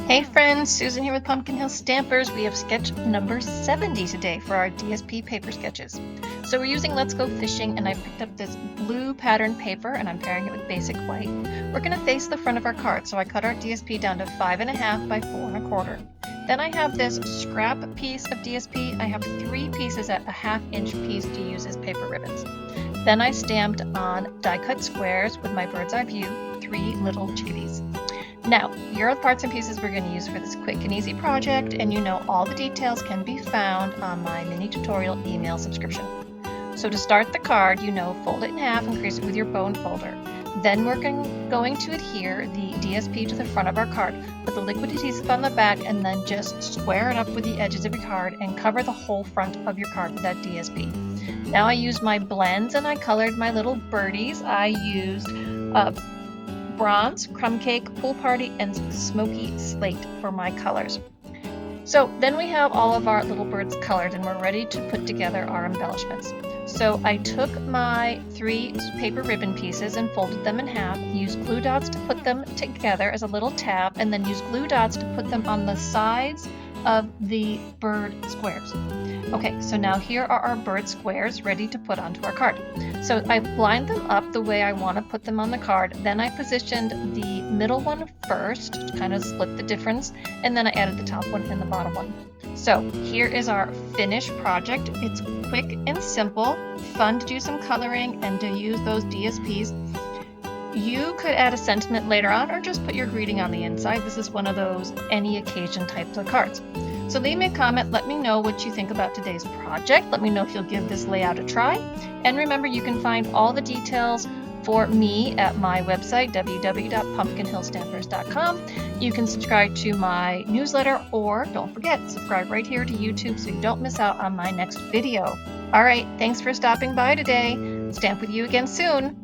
Hey friends, Susan here with Pumpkin Hill Stampers. We have sketch number 70 today for our DSP paper sketches. So we're using Let's Go Fishing, and I picked up this blue pattern paper and I'm pairing it with basic white. We're going to face the front of our card, so I cut our DSP down to 5.5 by 4 1/4. Then I have this scrap piece of DSP. I have 3 pieces at a 1/2 inch piece to use as paper ribbons. Then I stamped on die cut squares with my bird's eye view 3 little chickadees. Now, here are the parts and pieces we're going to use for this quick and easy project, and you know all the details can be found on my mini tutorial email subscription. So to start the card, fold it in half and crease it with your bone folder. Then we're going to adhere the DSP to the front of our card. Put the liquid adhesive on the back and then just square it up with the edges of your card and cover the whole front of your card with that DSP. Now I used my blends and I colored my little birdies. I used bronze, crumb cake, pool party, and smoky slate for my colors. So then we have all of our little birds colored and we're ready to put together our embellishments. So I took my 3 paper ribbon pieces and folded them in half, used glue dots to put them together as a little tab, and then used glue dots to put them on the sides of the bird squares. Okay, so now here are our bird squares ready to put onto our card. So I lined them up the way I want to put them on the card. Then I positioned the middle one first to kind of split the difference, and then I added the top one and the bottom one. So here is our finished project. It's quick and simple, fun to do some coloring and to use those DSPs. You could add a sentiment later on or just put your greeting on the inside. This is one of those any occasion types of cards. So leave me a comment, let me know what you think about today's project. Let me know if you'll give this layout a try. And remember, you can find all the details for me at my website, www.pumpkinhillstampers.com. You can subscribe to my newsletter, or don't forget, subscribe right here to YouTube so you don't miss out on my next video. All right, thanks for stopping by today. Stamp with you again soon.